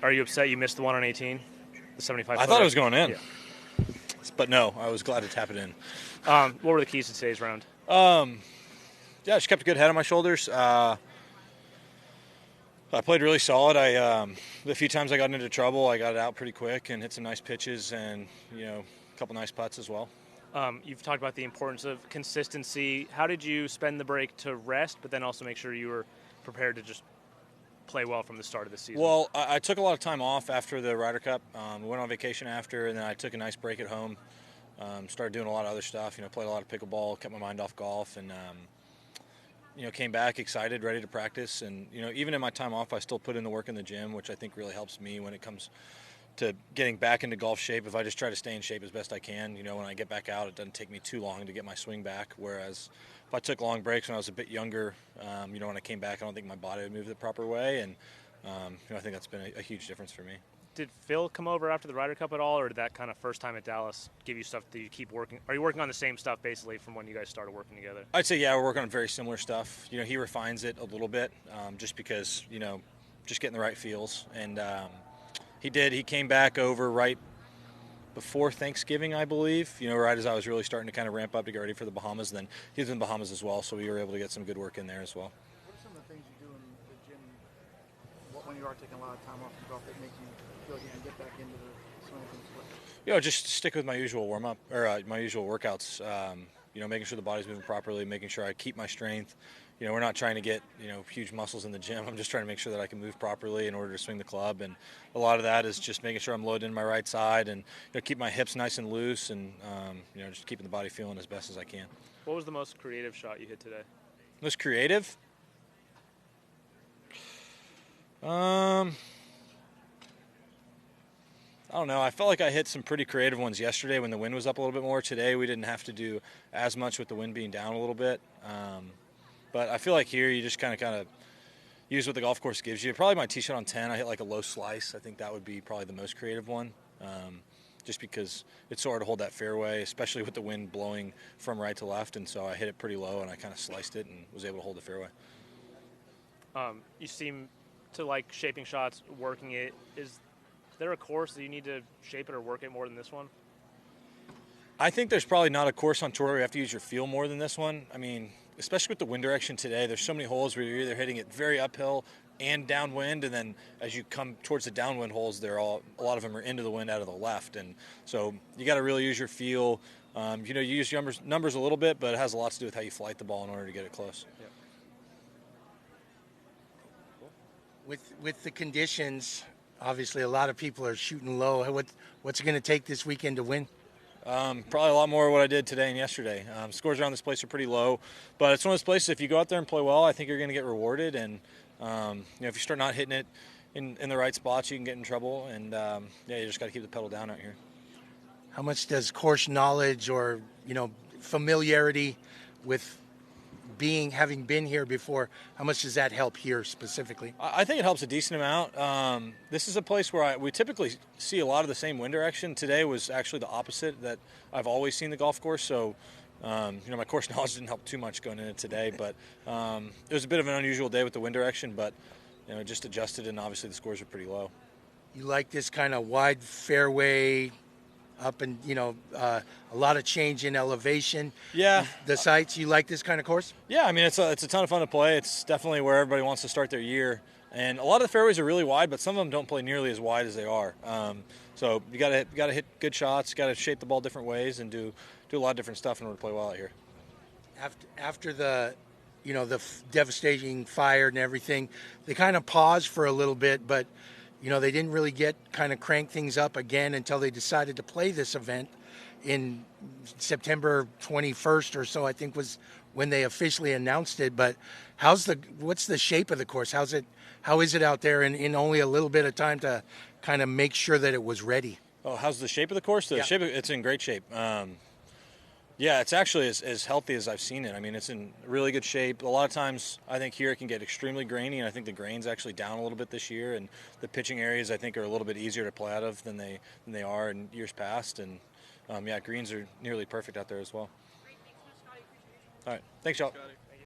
Are you upset you missed the one on 18? The 75 I thought it was going in. Yeah. But no, I was glad to tap it in. What were the keys to today's round? Yeah, I just kept a good head on my shoulders. I played really solid. The few times I got into trouble, I got it out pretty quick and hit some nice pitches and, a couple nice putts as well. You've talked about the importance of consistency. How did you spend the break to rest, but then also make sure you were prepared to just play well from the start of the season? Well, I took a lot of time off after the Ryder Cup. Went on vacation after, and then I took a nice break at home. Started doing a lot of other stuff. Played a lot of pickleball, kept my mind off golf, and came back excited, ready to practice. And even in my time off, I still put in the work in the gym, which I think really helps me when it comes to getting back into golf shape. If I just try to stay in shape as best I can, when I get back out, it doesn't take me too long to get my swing back. Whereas if I took long breaks when I was a bit younger, when I came back, I don't think my body would move the proper way. And I think that's been a huge difference for me. Did Phil come over after the Ryder Cup at all, or did that kind of first time at Dallas give you stuff that you keep working? Are you working on the same stuff basically from when you guys started working together? I'd say, yeah, we're working on very similar stuff. He refines it a little bit just because, just getting the right feels. And he did. He came back over right before Thanksgiving, I believe, right as I was really starting to kind of ramp up to get ready for the Bahamas. Then he was in the Bahamas as well, so we were able to get some good work in there as well. What are some of the things you do in the gym when you are taking a lot of time off the golf that make you feel you can get back into the swing of things? Just stick with my usual warm-up, or my usual workouts, making sure the body's moving properly, making sure I keep my strength. We're not trying to get, huge muscles in the gym. I'm just trying to make sure that I can move properly in order to swing the club. And a lot of that is just making sure I'm loaded in my right side and keep my hips nice and loose and, just keeping the body feeling as best as I can. What was the most creative shot you hit today? Most creative? I don't know. I felt like I hit some pretty creative ones yesterday when the wind was up a little bit more. Today we didn't have to do as much with the wind being down a little bit. But I feel like here you just kind of use what the golf course gives you. Probably my tee shot on 10, I hit like a low slice. I think that would be probably the most creative one, just because it's so hard to hold that fairway, especially with the wind blowing from right to left. And so I hit it pretty low and I kind of sliced it and was able to hold the fairway. You seem to like shaping shots, working it. Is there a course that you need to shape it or work it more than this one? I think there's probably not a course on tour where you have to use your feel more than this one. I mean, especially with the wind direction today, there's so many holes where you're either hitting it very uphill and downwind, and then as you come towards the downwind holes, a lot of them are into the wind out of the left, and so you got to really use your feel. You use numbers a little bit, but it has a lot to do with how you flight the ball in order to get it close. Yeah. With the conditions, obviously a lot of people are shooting low. What's it going to take this weekend to win? Probably a lot more of what I did today and yesterday. Scores around this place are pretty low, but it's one of those places, if you go out there and play well, I think you're going to get rewarded. And if you start not hitting it in the right spots, you can get in trouble. And you just got to keep the pedal down out here. How much does course knowledge or familiarity with having been here before, how much does that help here specifically? I think it helps a decent amount. This is a place where we typically see a lot of the same wind direction. Today was actually the opposite that I've always seen the golf course. So, my course knowledge didn't help too much going into today, but it was a bit of an unusual day with the wind direction, but just adjusted, and obviously the scores are pretty low. You like this kind of wide fairway, up and a lot of change in elevation. Yeah, the sites. You like this kind of course? Yeah, I mean it's a ton of fun to play. It's definitely where everybody wants to start their year, and a lot of the fairways are really wide, but some of them don't play nearly as wide as they are. So you got to hit good shots, got to shape the ball different ways, and do a lot of different stuff in order to play well out here. After the the devastating fire and everything, they kind of paused for a little bit, but they didn't really crank things up again until they decided to play this event in September 21st or so, I think was when they officially announced it. But what's the shape of the course? How is it out there in only a little bit of time to kind of make sure that it was ready? Oh, how's the shape of the course? It's in great shape. Yeah, it's actually as healthy as I've seen it. I mean, it's in really good shape. A lot of times, I think here it can get extremely grainy, and I think the grain's actually down a little bit this year, and the pitching areas, I think, are a little bit easier to play out of than they are in years past. And, greens are nearly perfect out there as well. Great. Thanks so much, Scottie. Appreciate it. All right. Thanks, y'all. Scottie.